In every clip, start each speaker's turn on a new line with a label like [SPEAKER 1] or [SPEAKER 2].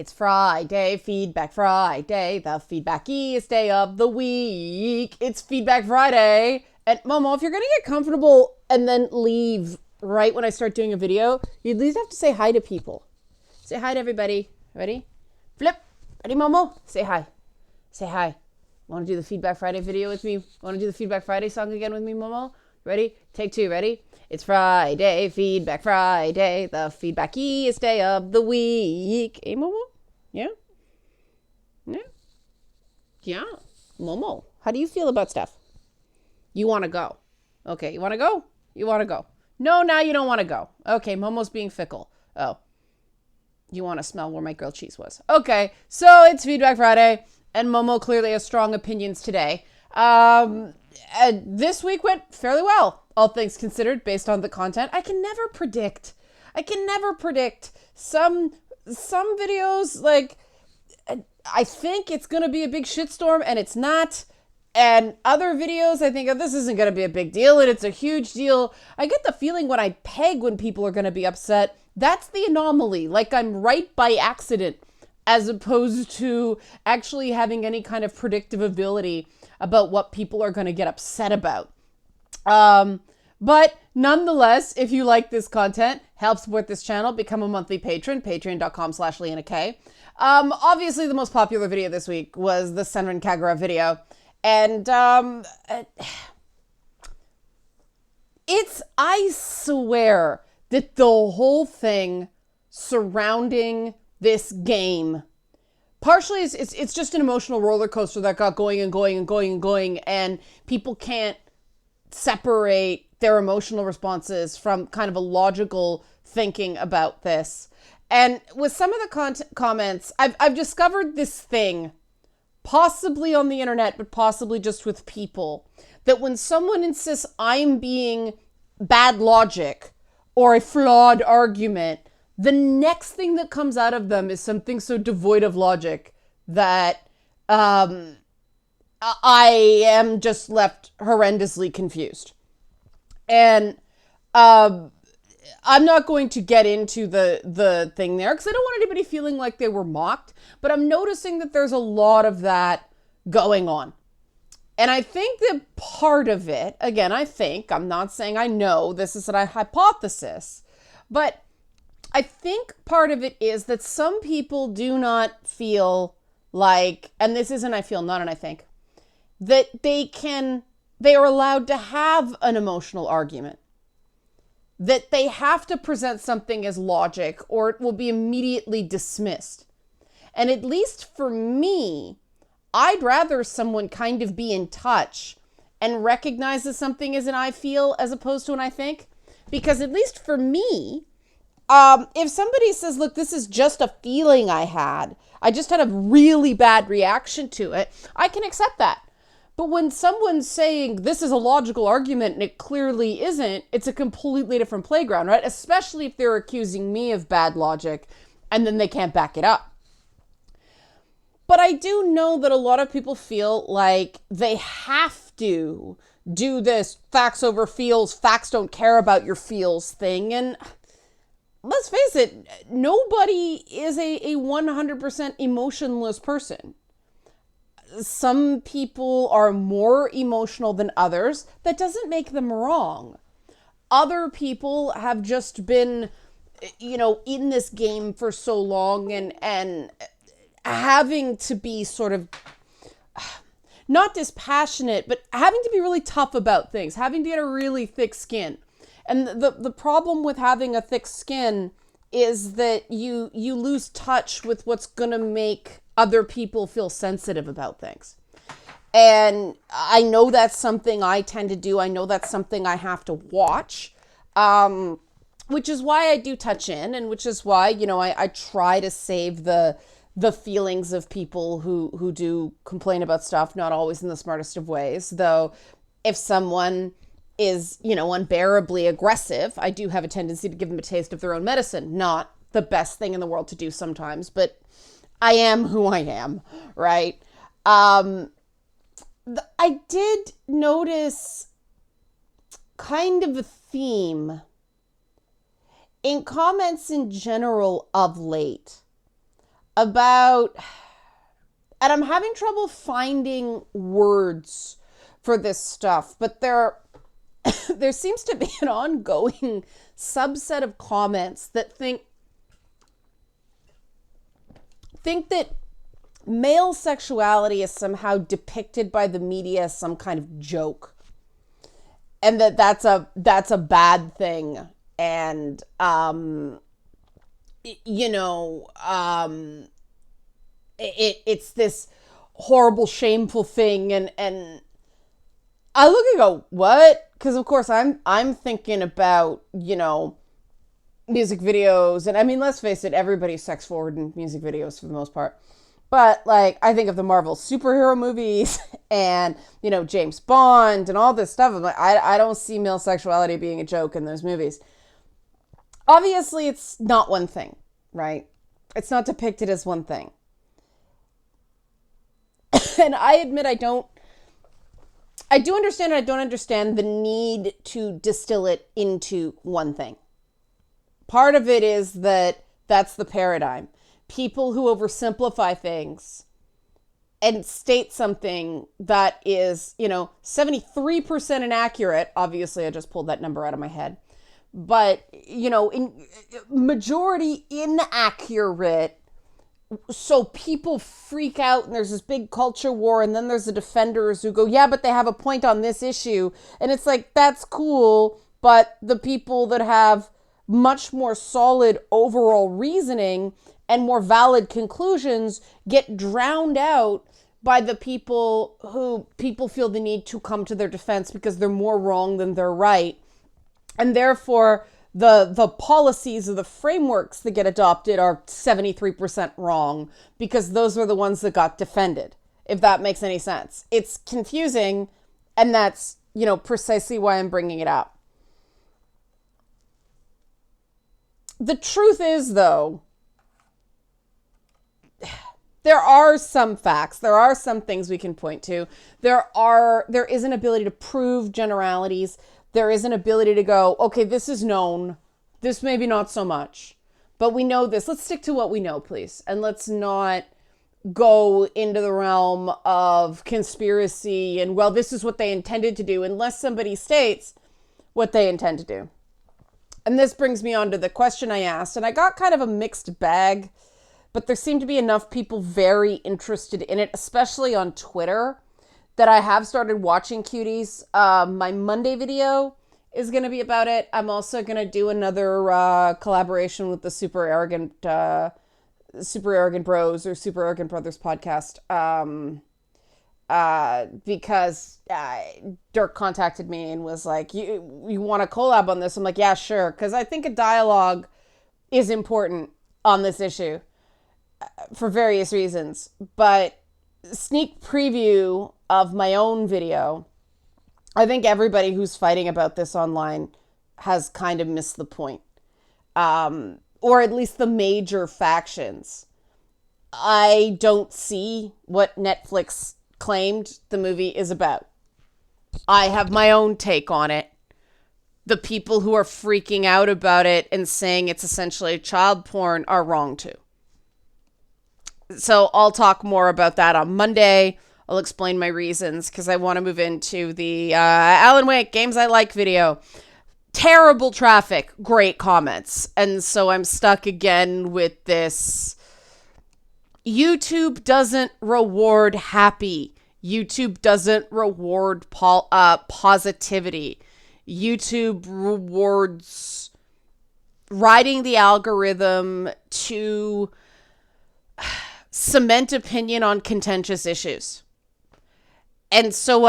[SPEAKER 1] It's Friday, Feedback Friday, the feedbackiest day of the week. It's Feedback Friday. And Momo, if you're going to get comfortable and then leave right when I start doing a video, you at least have to say hi to people. Say hi to everybody. Ready? Flip. Ready, Momo? Say hi. Say hi. Want to do the Feedback Friday video with me? Want to do the Feedback Friday song again with me, Momo? Ready? Take two. Ready? It's Friday, Feedback Friday, the feedbackiest day of the week. Hey, Momo? Yeah? Yeah? Yeah. Momo, how do you feel about stuff? You want to go. Okay, you want to go? You want to go. No, now you don't want to go. Okay, Momo's being fickle. Oh. You want to smell where my grilled cheese was. Okay, so it's Feedback Friday, and Momo clearly has strong opinions today. This week went fairly well, all things considered, based on the content. I can never predict. Some videos, like, I think it's going to be a big shitstorm, and it's not. And other videos, I think, oh, this isn't going to be a big deal, and it's a huge deal. I get the feeling when I peg when people are going to be upset, that's the anomaly. Like I'm right by accident, as opposed to actually having any kind of predictive ability about what people are going to get upset about. But nonetheless, if you like this content, help support this channel, become a monthly patron, patreon.com/LeannaK. Obviously, the most popular video this week was the Senran Kagura video. And I swear that the whole thing surrounding this game, partially it's just an emotional roller coaster that got going and going and going and going, and people can't separate their emotional responses from kind of a logical thinking about this. And with some of the comments, I've discovered this thing, possibly on the internet, but possibly just with people, that when someone insists I'm being bad logic or a flawed argument, the next thing that comes out of them is something so devoid of logic that I am just left horrendously confused. And I'm not going to get into the thing there because I don't want anybody feeling like they were mocked, but I'm noticing that there's a lot of that going on. And I think that part of it, again, I'm not saying I know, this is a hypothesis, but I think part of it is that some people do not feel like, and this isn't I feel, not an I think, that they are allowed to have an emotional argument. That they have to present something as logic or it will be immediately dismissed. And at least for me, I'd rather someone kind of be in touch and recognize that something is an I feel as opposed to an I think. Because at least for me, if somebody says, look, this is just a feeling I just had a really bad reaction to it, I can accept that. But when someone's saying this is a logical argument and it clearly isn't, it's a completely different playground, right? Especially if they're accusing me of bad logic and then they can't back it up. But I do know that a lot of people feel like they have to do this facts over feels, facts don't care about your feels thing. And let's face it, nobody is a 100% emotionless person. Some people are more emotional than others. That doesn't make them wrong. Other people have just been, in this game for so long and having to be sort of not dispassionate, but having to be really tough about things, having to get a really thick skin. And the problem with having a thick skin is that you lose touch with what's going to make other people feel sensitive about things. And I know that's something I tend to do. I know that's something I have to watch, which is why I do touch in, and which is why, I try to save the feelings of people who do complain about stuff, not always in the smartest of ways. Though if someone is, unbearably aggressive, I do have a tendency to give them a taste of their own medicine. Not the best thing in the world to do sometimes, but I am who I am, right? I did notice kind of a theme in comments in general of late about, and I'm having trouble finding words for this stuff, but there seems to be an ongoing subset of comments that think that male sexuality is somehow depicted by the media as some kind of joke, and that's a bad thing, and it's this horrible, shameful thing, and I look and go, what? Because of course I'm thinking about, music videos, and I mean, let's face it, everybody's sex forward in music videos for the most part. But like, I think of the Marvel superhero movies and, James Bond and all this stuff. I'm like, I don't see male sexuality being a joke in those movies. Obviously, it's not one thing, right? It's not depicted as one thing. And I admit I do understand, and I don't understand the need to distill it into one thing. Part of it is that's the paradigm. People who oversimplify things and state something that is, 73% inaccurate. Obviously, I just pulled that number out of my head. But, in majority inaccurate. So people freak out, and there's this big culture war, and then there's the defenders who go, yeah, but they have a point on this issue. And it's like, that's cool, but the people that have much more solid overall reasoning and more valid conclusions get drowned out by the people who people feel the need to come to their defense because they're more wrong than they're right. And therefore, the policies or the frameworks that get adopted are 73% wrong because those are the ones that got defended, if that makes any sense. It's confusing, and that's, precisely why I'm bringing it up. The truth is, though, there are some facts. There are some things we can point to. There is an ability to prove generalities. There is an ability to go, okay, this is known. This maybe not so much, but we know this. Let's stick to what we know, please. And let's not go into the realm of conspiracy and, well, this is what they intended to do, unless somebody states what they intend to do. And this brings me on to the question I asked, and I got kind of a mixed bag, but there seemed to be enough people very interested in it, especially on Twitter, that I have started watching Cuties. My Monday video is going to be about it. I'm also going to do another collaboration with the Super Arrogant Bros or Super Arrogant Brothers podcast, because Dirk contacted me and was like, you want to collab on this? I'm like, yeah, sure. Because I think a dialogue is important on this issue for various reasons. But sneak preview of my own video, I think everybody who's fighting about this online has kind of missed the point. Or at least the major factions. I don't see what Netflix claimed the movie is about. I have my own take on it. The people who are freaking out about it and saying it's essentially child porn are wrong too. So I'll talk more about that on Monday. I'll explain my reasons because I want to move into the Alan Wake Games I Like video. Terrible traffic, great comments. And so I'm stuck again with this. YouTube doesn't reward happy. YouTube doesn't reward positivity. YouTube rewards riding the algorithm to cement opinion on contentious issues. And so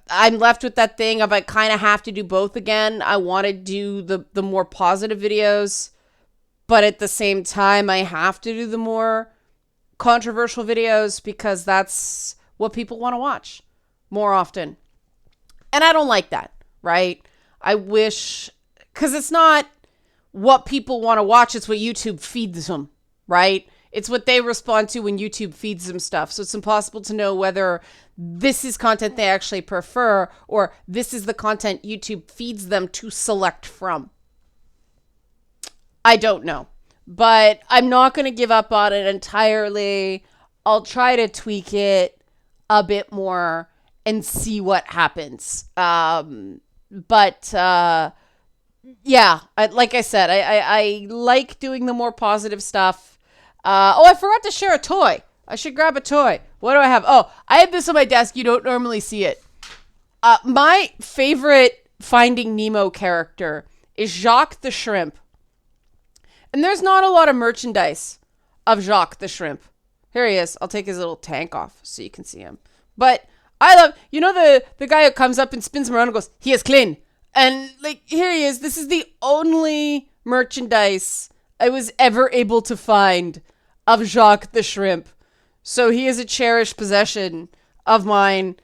[SPEAKER 1] I'm left with that thing of I kind of have to do both again. I want to do the more positive videos, but at the same time, I have to do the more controversial videos because that's what people want to watch more often. And I don't like that, right? I wish, because it's not what people want to watch, it's what YouTube feeds them, right? It's what they respond to when YouTube feeds them stuff. So it's impossible to know whether this is content they actually prefer or this is the content YouTube feeds them to select from. I don't know. but I'm not going to give up on it entirely. I'll try to tweak it a bit more and see what happens. But yeah, like I said, I like doing the more positive stuff. I forgot to share a toy. I should grab a toy. What do I have? Oh, I have this on my desk. You don't normally see it. My favorite Finding Nemo character is Jacques the Shrimp. And there's not a lot of merchandise of Jacques the Shrimp. Here he is. I'll take his little tank off so you can see him. But I love, the guy who comes up and spins him around and goes, "He is clean." And like, here he is. This is the only merchandise I was ever able to find of Jacques the Shrimp. So he is a cherished possession of mine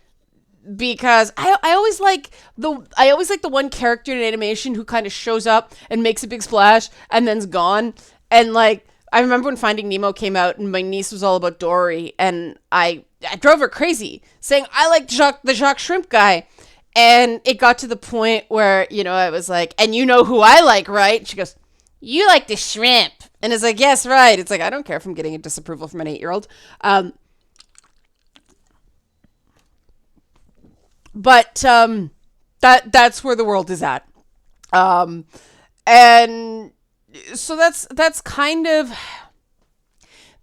[SPEAKER 1] because I always like the one character in animation who kind of shows up and makes a big splash and then's gone. And like, I remember when Finding Nemo came out and my niece was all about Dory, and I drove her crazy saying I like the Jacques Shrimp guy. And it got to the point where, I was like, "And you know who I like, right?" She goes, "You like the shrimp." And it's like, "Yes, right." It's like, I don't care if I'm getting a disapproval from an 8-year-old. But that's where the world is at. And so that's kind of,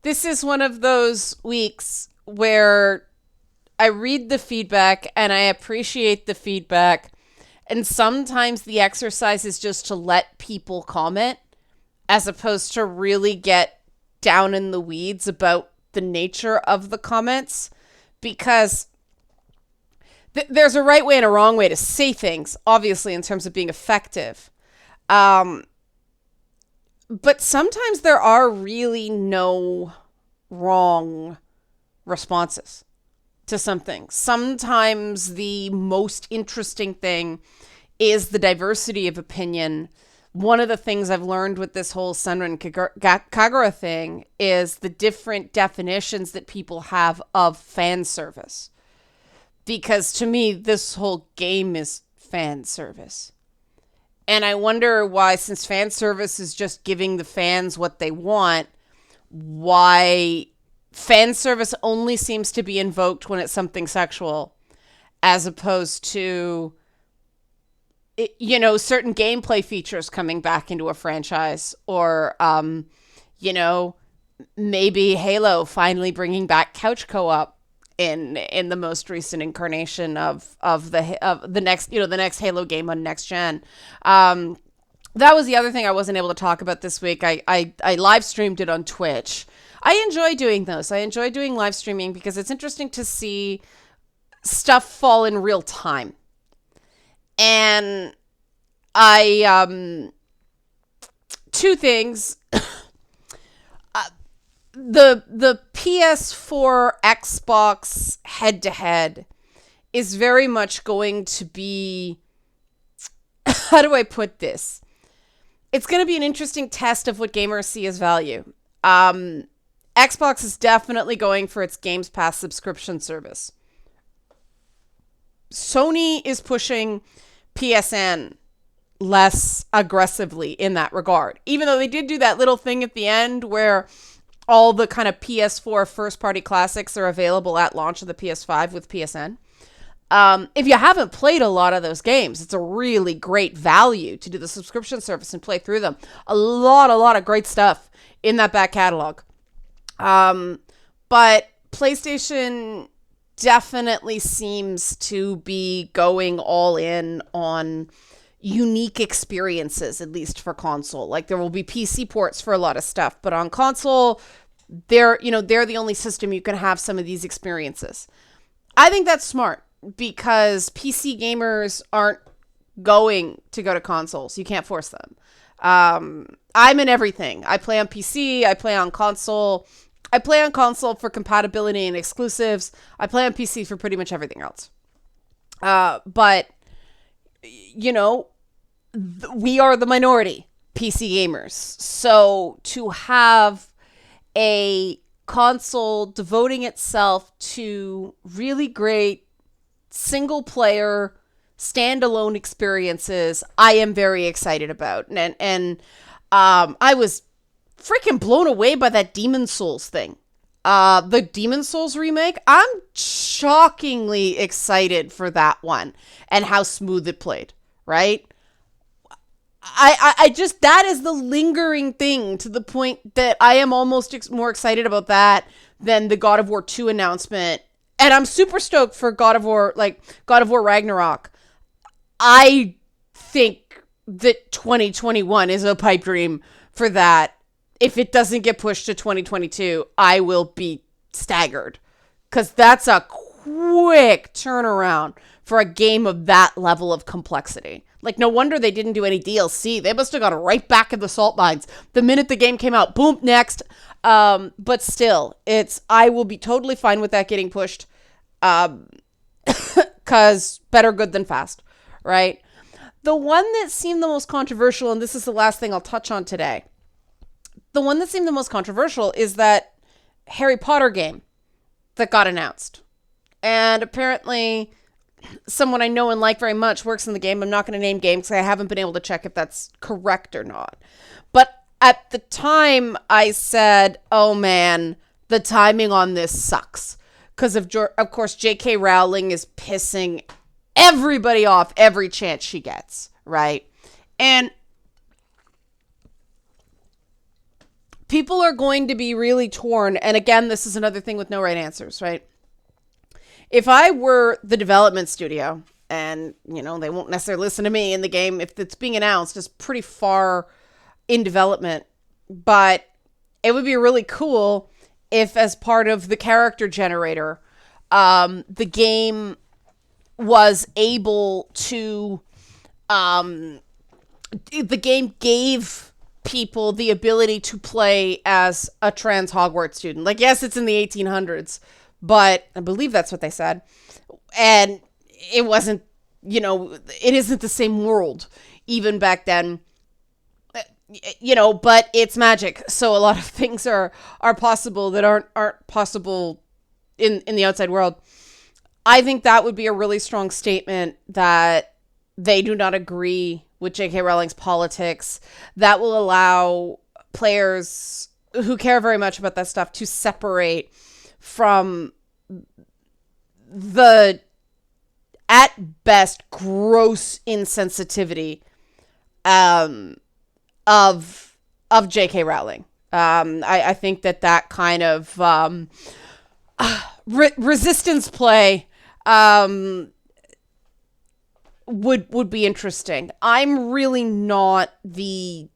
[SPEAKER 1] this is one of those weeks where I read the feedback and I appreciate the feedback. And sometimes the exercise is just to let people comment as opposed to really get down in the weeds about the nature of the comments, because there's a right way and a wrong way to say things, obviously, in terms of being effective. But sometimes there are really no wrong responses to something. Sometimes the most interesting thing is the diversity of opinion. One of the things I've learned with this whole Senran Kagura thing is the different definitions that people have of fan service. Because to me, this whole game is fan service. And I wonder why, since fan service is just giving the fans what they want, why fan service only seems to be invoked when it's something sexual, as opposed to, certain gameplay features coming back into a franchise, or, maybe Halo finally bringing back couch co-op in the most recent incarnation of the next Halo game on next gen. That was the other thing I wasn't able to talk about this week. I live streamed it on Twitch. I enjoy doing those. I enjoy doing live streaming because it's interesting to see stuff fall in real time. And two things. The PS4 Xbox head-to-head is very much going to be, how do I put this? It's going to be an interesting test of what gamers see as value. Xbox is definitely going for its Games Pass subscription service. Sony is pushing PSN less aggressively in that regard, even though they did do that little thing at the end where all the kind of PS4 first-party classics are available at launch of the PS5 with PSN. If you haven't played a lot of those games, it's a really great value to do the subscription service and play through them. A lot of great stuff in that back catalog. But PlayStation definitely seems to be going all in on unique experiences, at least for console. Like, there will be PC ports for a lot of stuff, but on console, they're the only system you can have some of these experiences. I think that's smart because PC gamers aren't going to go to consoles. You can't force them. I'm in everything. I play on PC. I play on console. I play on console for compatibility and exclusives. I play on PC for pretty much everything else. But we are the minority, PC gamers. So to have a console devoting itself to really great single player standalone experiences, I am very excited about. And I was freaking blown away by that Demon Souls thing. The Demon Souls remake, I'm shockingly excited for that one and how smooth it played, right? I just, that is the lingering thing to the point that I am almost more excited about that than the God of War 2 announcement. And I'm super stoked for God of War Ragnarok. I think that 2021 is a pipe dream for that. If it doesn't get pushed to 2022, I will be staggered. Because that's a quick turnaround for a game of that level of complexity. Like, no wonder they didn't do any DLC. They must have gone right back in the salt mines the minute the game came out. Boom, next. But still, I will be totally fine with that getting pushed. Because better good than fast, right? The one that seemed the most controversial, and this is the last thing I'll touch on today. The one that seemed the most controversial is that Harry Potter game that got announced. And apparently someone I know and like very much works in the game. I'm not going to name games because I haven't been able to check if that's correct or not. But at the time I said, oh man, the timing on this sucks. Because of course, J.K. Rowling is pissing everybody off every chance she gets, right? And people are going to be really torn. And again, this is another thing with no right answers, right? If I were the development studio, and, you know, they won't necessarily listen to me in the game, if it's being announced, it's pretty far in development, but it would be really cool if, as part of the character generator, the game was able to, the game gave people the ability to play as a trans Hogwarts student. Like, yes, it's in the 1800s, but I believe that's what they said. And it wasn't, you know, it isn't the same world even back then, you know, but it's magic. So a lot of things are possible that aren't possible in the outside world. I think that would be a really strong statement that they do not agree with J.K. Rowling's politics. That will allow players who care very much about that stuff to separate from the, at best, gross insensitivity of J.K. Rowling. I think that kind of resistance play would be interesting. I'm really not the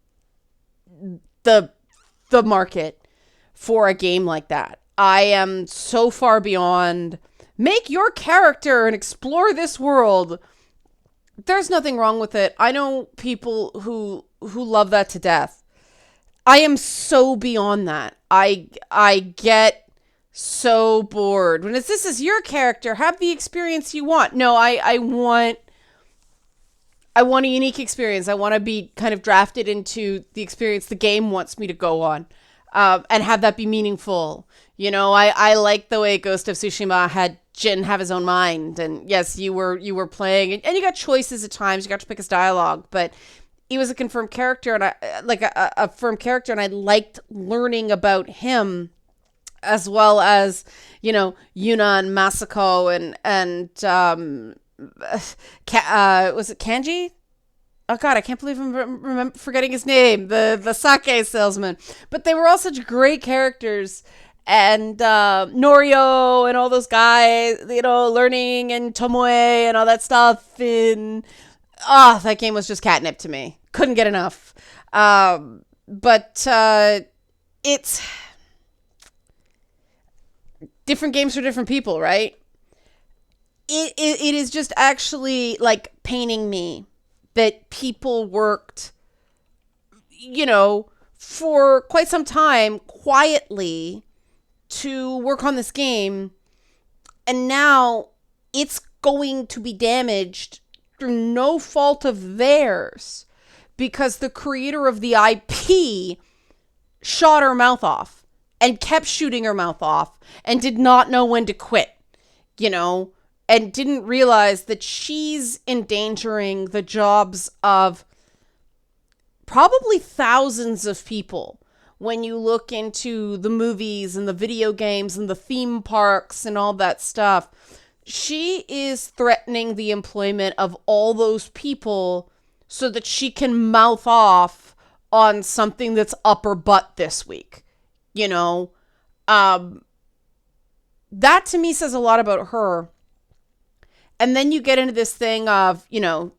[SPEAKER 1] market for a game like that. I am so far beyond make your character and explore this world. There's nothing wrong with it. I know people who love that to death. I am so beyond that. I get so bored when this is your character. Have the experience you want. No, I want a unique experience. I want to be kind of drafted into the experience the game wants me to go on, and have that be meaningful. You know, I like the way Ghost of Tsushima had Jin have his own mind, and yes, you were playing, and you got choices at times. You got to pick his dialogue, but he was a confirmed character, and I like a firm character, and I liked learning about him, as well as, you know, Yuna and Masako and was it Kanji? Oh God, I can't believe I'm forgetting his name. The sake salesman. But they were all such great characters. And Norio and all those guys, you know, learning, and Tomoe and all that stuff. And that game was just catnip to me. Couldn't get enough. But it's different games for different people, right? It is just actually like paining me that people worked, you know, for quite some time quietly to work on this game, and now it's going to be damaged through no fault of theirs because the creator of the IP shot her mouth off and kept shooting her mouth off and did not know when to quit, you know, and didn't realize that she's endangering the jobs of probably thousands of people when you look into the movies and the video games and the theme parks and all that stuff, she is threatening the employment of all those people so that she can mouth off on something that's up her butt this week. You know, that to me says a lot about her. And then you get into this thing of, you know,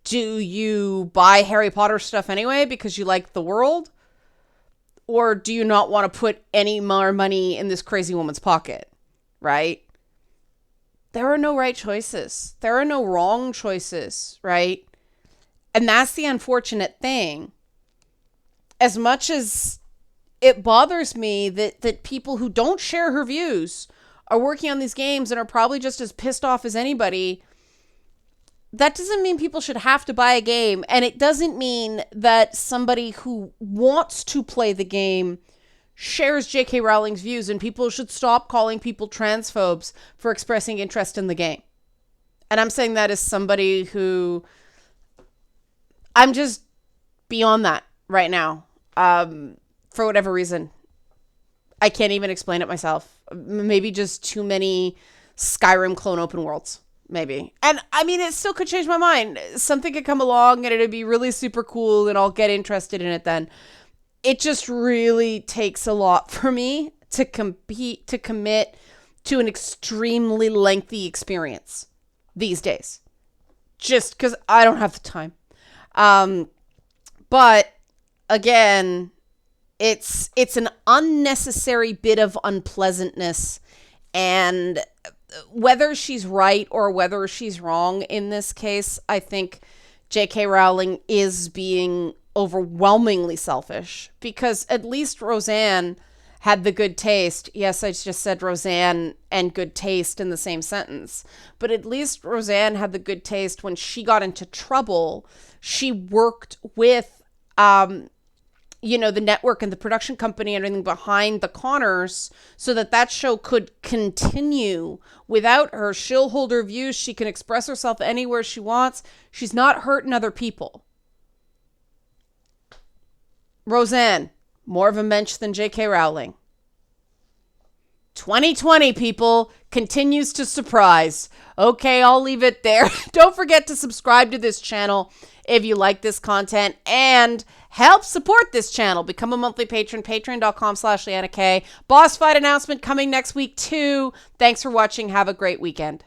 [SPEAKER 1] do you buy Harry Potter stuff anyway because you like the world? Or do you not want to put any more money in this crazy woman's pocket? Right? There are no right choices. There are no wrong choices, right? And that's the unfortunate thing. As much as it bothers me that people who don't share her views are working on these games and are probably just as pissed off as anybody, that doesn't mean people should have to buy a game. And it doesn't mean that somebody who wants to play the game shares J.K. Rowling's views, and people should stop calling people transphobes for expressing interest in the game. And I'm saying that as somebody who, I'm just beyond that right now. For whatever reason. I can't even explain it myself. Maybe just too many Skyrim clone open worlds. Maybe. And I mean, it still could change my mind. Something could come along and it'd be really super cool and I'll get interested in it then. It just really takes a lot for me to commit to an extremely lengthy experience these days. Just because I don't have the time. But again, it's an unnecessary bit of unpleasantness, and whether she's right or whether she's wrong in this case, I think J.K. Rowling is being overwhelmingly selfish, because at least Roseanne had the good taste. Yes, I just said Roseanne and good taste in the same sentence, but at least Roseanne had the good taste when she got into trouble. She worked with, the network and the production company and everything behind the Connors so that show could continue. Without her, she'll hold her views. She can express herself anywhere she wants. She's not hurting other people. Roseanne, more of a mensch than J.K. Rowling. 2020, people, continues to surprise. Okay, I'll leave it there. Don't forget to subscribe to this channel if you like this content, and help support this channel. Become a monthly patron, patreon.com/LeannaK. Boss fight announcement coming next week too. Thanks for watching. Have a great weekend.